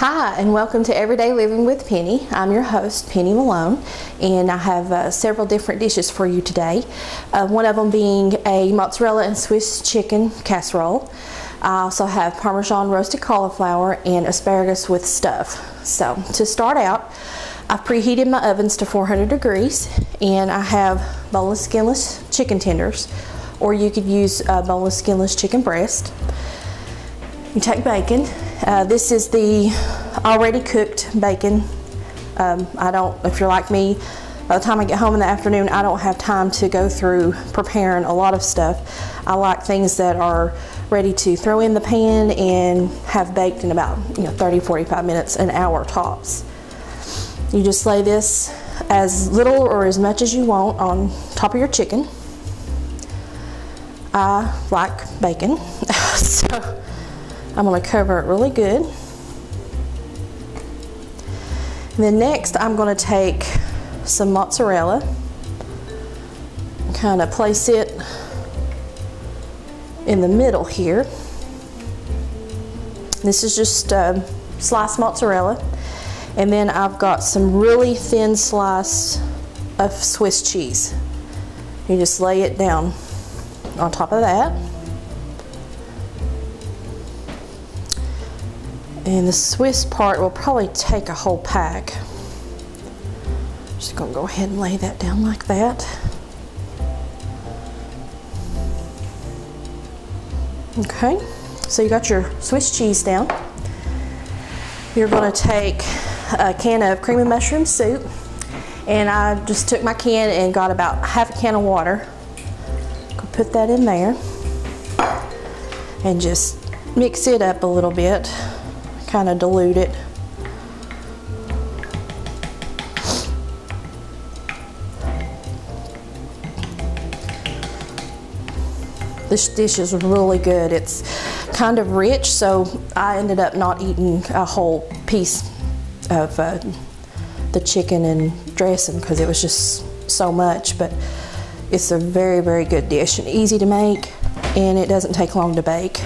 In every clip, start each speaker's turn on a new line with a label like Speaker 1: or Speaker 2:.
Speaker 1: Hi, and welcome to Everyday Living with Penny. I'm your host, Penny Malone, and I have several different dishes for you today. One of them being a mozzarella and Swiss chicken casserole. I also have Parmesan roasted cauliflower and asparagus with stuff. So to start out, I've preheated my ovens to 400 degrees, and I have boneless, skinless chicken tenders, or you could use boneless, skinless chicken breast. You take bacon. This is the already cooked bacon. If you're like me, by the time I get home in the afternoon, I don't have time to go through preparing a lot of stuff. I like things that are ready to throw in the pan and have baked in about 30-45 minutes, an hour tops. You just lay this as little or as much as you want on top of your chicken. I like bacon, so I'm going to cover it really good. And then next I'm going to take some mozzarella and kind of place it in the middle here. This is just sliced mozzarella. And then I've got some really thin slice of Swiss cheese. You just lay it down on top of that. And the Swiss part will probably take a whole pack. Just gonna go ahead and lay that down like that. Okay, so you got your Swiss cheese down. You're gonna take a can of cream and mushroom soup, and I just took my can and got about half a can of water. Go put that in there and just mix it up a little bit. Kind of dilute it. This dish is really good. It's kind of rich, so I ended up not eating a whole piece of the chicken and dressing because it was just so much, but it's a very, very good dish and easy to make, and it doesn't take long to bake.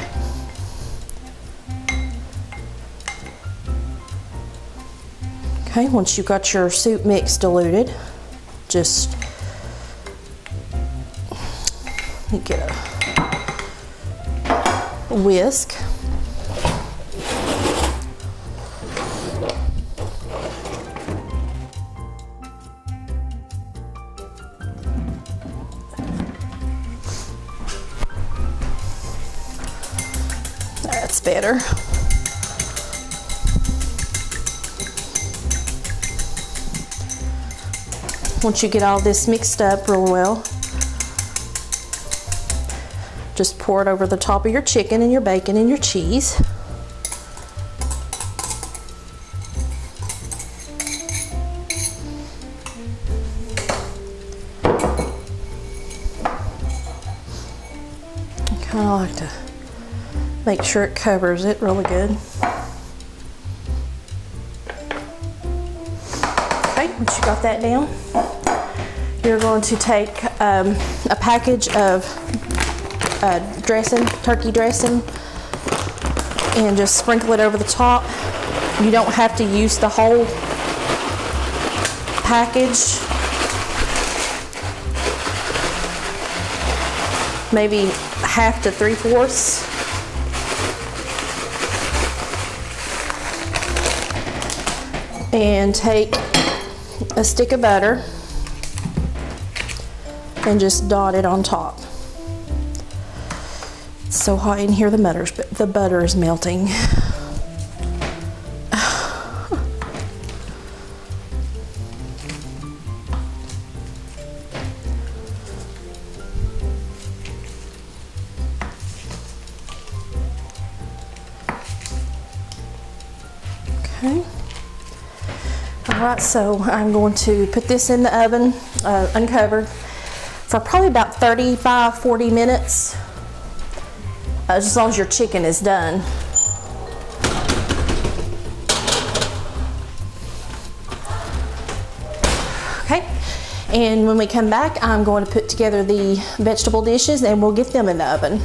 Speaker 1: Okay, once you've got your soup mix diluted, just get a whisk. That's better. Once you get all this mixed up real well, just pour it over the top of your chicken and your bacon and your cheese. I kind of like to make sure it covers it really good. Okay, once you got that down, you're going to take a package of dressing, turkey dressing, and just sprinkle it over the top. You don't have to use the whole package. Maybe half to 3/4. And take a stick of butter and just dot it on top. It's so hot in here, the butter is melting. Okay. Alright, so I'm going to put this in the oven, uncovered, for probably about 35-40 minutes, as long as your chicken is done. Okay, and when we come back, I'm going to put together the vegetable dishes and we'll get them in the oven.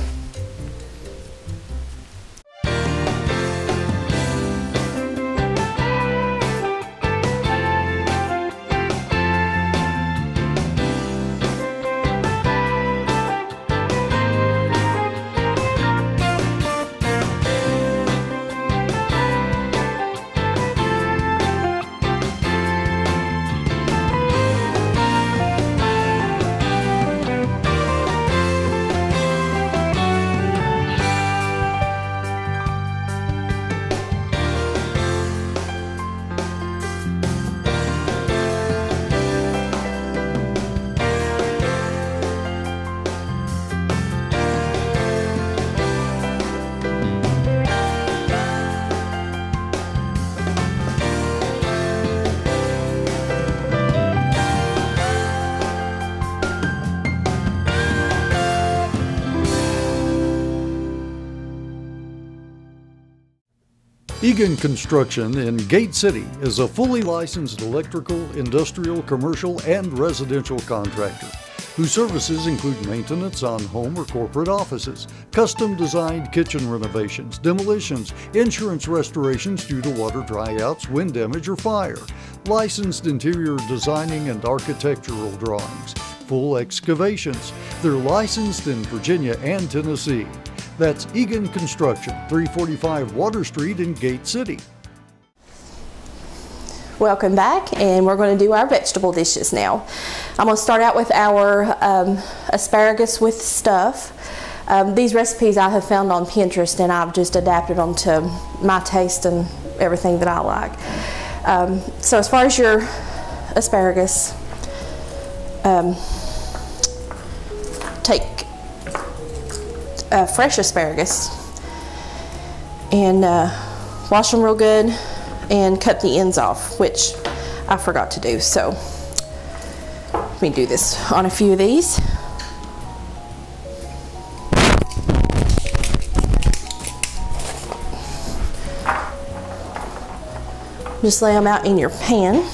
Speaker 2: Egan Construction in Gate City is a fully licensed electrical, industrial, commercial, and residential contractor whose services include maintenance on home or corporate offices, custom designed kitchen renovations, demolitions, insurance restorations due to water dryouts, wind damage, or fire, licensed interior designing and architectural drawings, full excavations. They're licensed in Virginia and Tennessee. That's Egan Construction, 345 Water Street in Gate City.
Speaker 1: Welcome back, and we're going to do our vegetable dishes now. I'm going to start out with our asparagus with stuff. These recipes I have found on Pinterest, and I've just adapted them to my taste and everything that I like. So as far as your asparagus, take fresh asparagus and wash them real good and cut the ends off, which I forgot to do. So let me do this on a few of these. Just lay them out in your pan.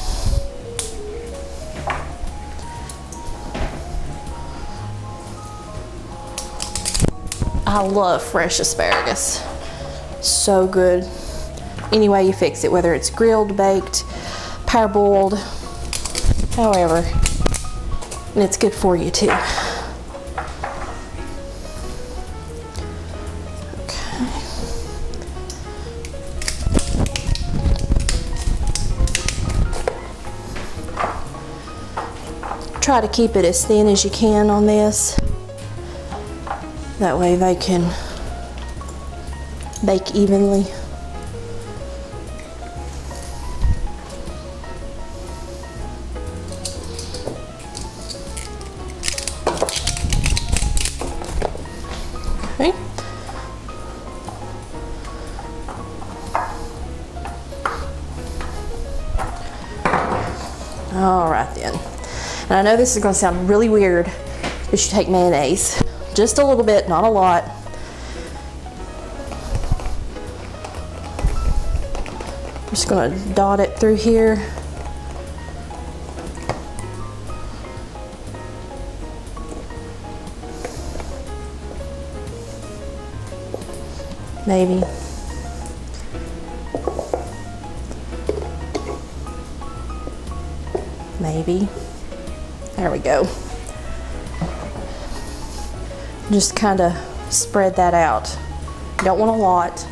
Speaker 1: I love fresh asparagus. So good. Any way you fix it, whether it's grilled, baked, parboiled, however, and it's good for you too. Okay. Try to keep it as thin as you can on this. That way they can bake evenly. Okay. All right then. And I know this is going to sound really weird, but you take mayonnaise. Just a little bit, not a lot. I'm just going to dot it through here. Maybe. Maybe. There we go. Just kind of spread that out. You don't want a lot.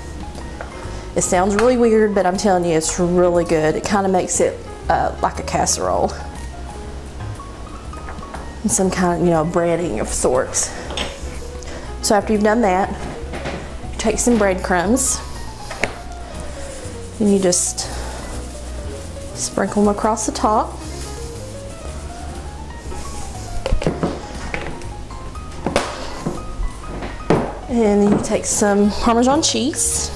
Speaker 1: It sounds really weird, but I'm telling you, it's really good. It kind of makes it like a casserole. And some kind of, breading of sorts. So after you've done that, you take some breadcrumbs and you just sprinkle them across the top. And then you take some Parmesan cheese.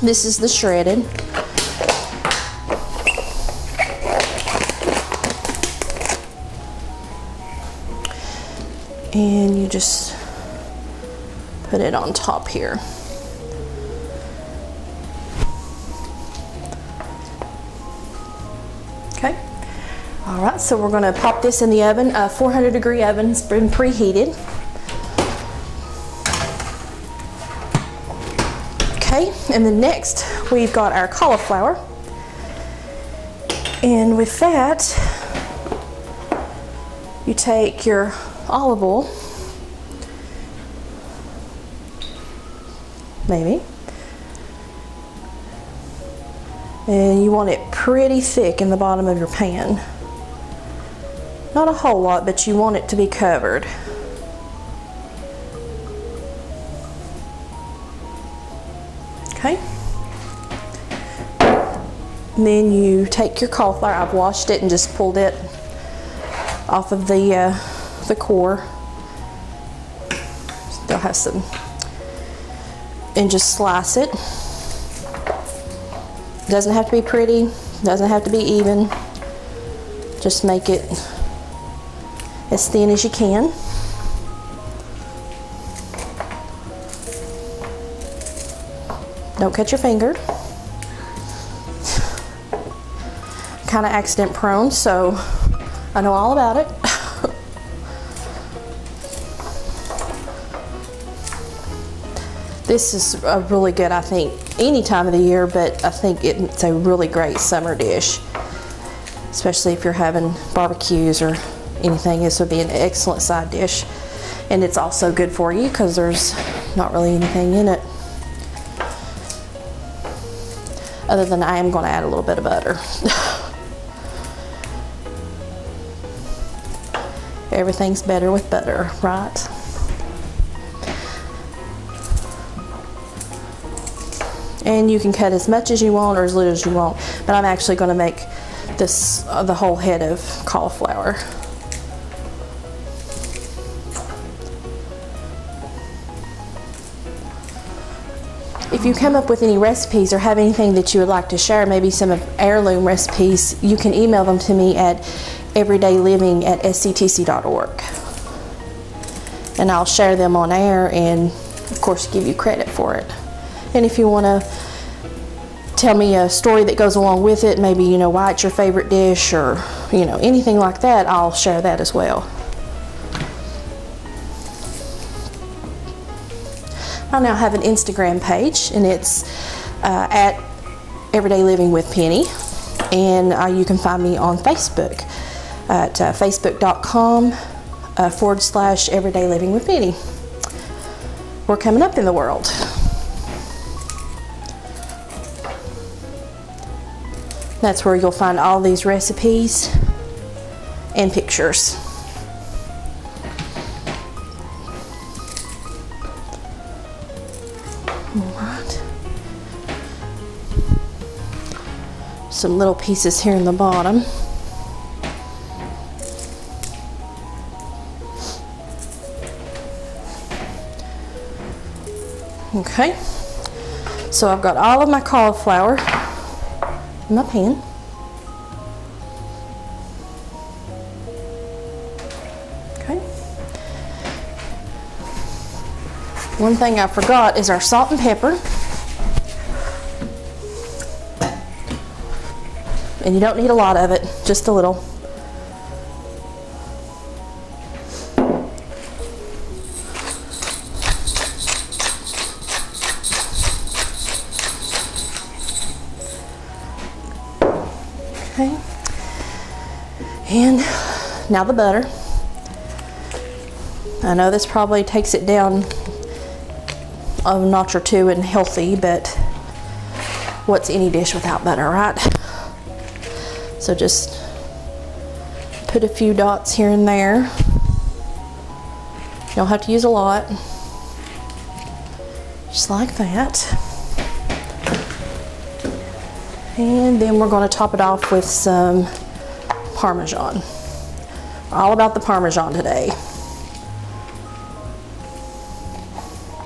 Speaker 1: This is the shredded. And you just put it on top here. Okay. All right, so we're going to pop this in the oven. 400-degree oven's been preheated. Okay, and then next we've got our cauliflower, and with that you take your olive oil, maybe, and you want it pretty thick in the bottom of your pan. Not a whole lot, but you want it to be covered. Okay. And then you take your cauliflower. I've washed it and just pulled it off of the core. Still has some. And just slice it. Doesn't have to be pretty. Doesn't have to be even. Just make it as thin as you can. Don't cut your finger. kind of accident prone, so I know all about it. This is a really good, I think, any time of the year, but I think it's a really great summer dish, especially if you're having barbecues or anything. This would be an excellent side dish, and it's also good for you because there's not really anything in it, other than I am going to add a little bit of butter. Everything's better with butter, right? And you can cut as much as you want or as little as you want, but I'm actually going to make this the whole head of cauliflower. If you come up with any recipes or have anything that you would like to share, maybe some of heirloom recipes, you can email them to me at everydayliving@sctc.org. And I'll share them on air and, of course, give you credit for it. And if you want to tell me a story that goes along with it, maybe, you know, why it's your favorite dish or, you know, anything like that, I'll share that as well. I now have an Instagram page, and it's at Everyday Living with Penny, and you can find me on Facebook at facebook.com/Everyday Living with Penny. We're coming up in the world. That's where you'll find all these recipes and pictures. Alright. Some little pieces here in the bottom. Okay, so I've got all of my cauliflower in my pan. Okay. One thing I forgot is our salt and pepper. And you don't need a lot of it, just a little. Okay, and now the butter. I know this probably takes it down a notch or two in healthy, but what's any dish without butter, right? So just put a few dots here and there. You don't have to use a lot. Just like that. And then we're going to top it off with some Parmesan. All about the Parmesan today.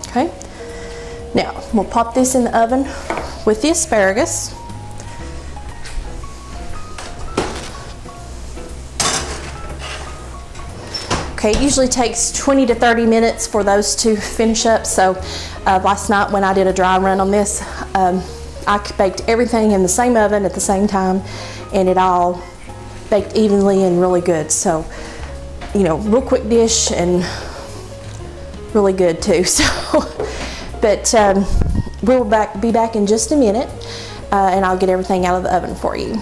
Speaker 1: Okay. Now, we'll pop this in the oven with the asparagus. Okay, it usually takes 20 to 30 minutes for those to finish up. So last night when I did a dry run on this, I baked everything in the same oven at the same time, and it all baked evenly and really good. So, you know, real quick dish and really good too. So, but we'll be back in just a minute, and I'll get everything out of the oven for you.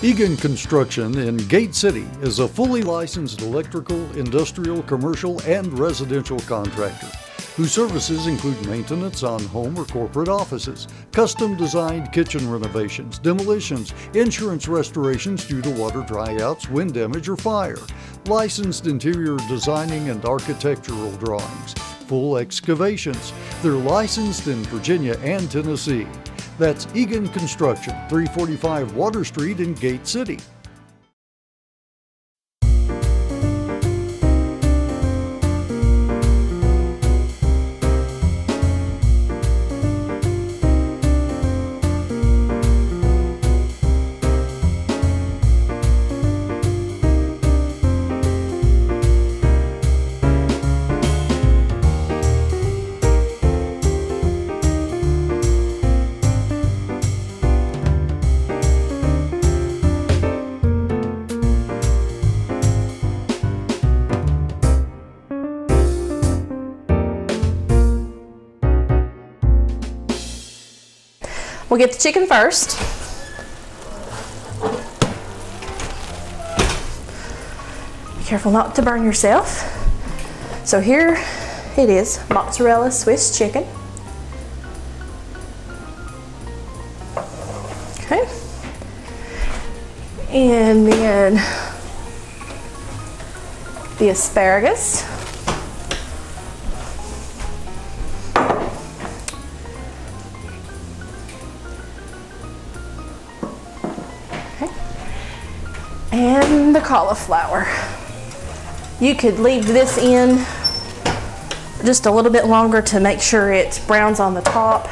Speaker 2: Egan Construction in Gate City is a fully licensed electrical, industrial, commercial, and residential contractor whose services include maintenance on home or corporate offices, custom designed kitchen renovations, demolitions, insurance restorations due to water dryouts, wind damage, or fire, licensed interior designing and architectural drawings, full excavations. They're licensed in Virginia and Tennessee. That's Egan Construction, 345 Water Street in Gate City.
Speaker 1: We'll get the chicken first. Be careful not to burn yourself. So here it is, mozzarella Swiss chicken. Okay. And then the asparagus. And the cauliflower. You could leave this in just a little bit longer to make sure it browns on the top,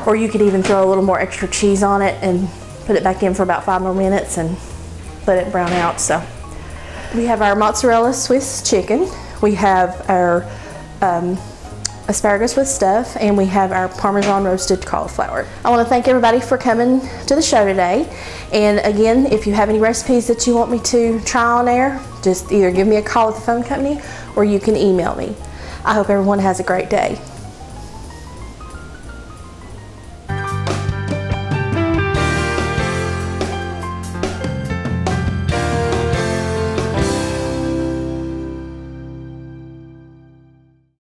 Speaker 1: or you could even throw a little more extra cheese on it and put it back in for about 5 more minutes and let it brown out. So we have our mozzarella Swiss chicken, we have our asparagus with stuff, and we have our Parmesan roasted cauliflower. I want to thank everybody for coming to the show today. And again, if you have any recipes that you want me to try on air, just either give me a call at the phone company or you can email me. I hope everyone has a great day.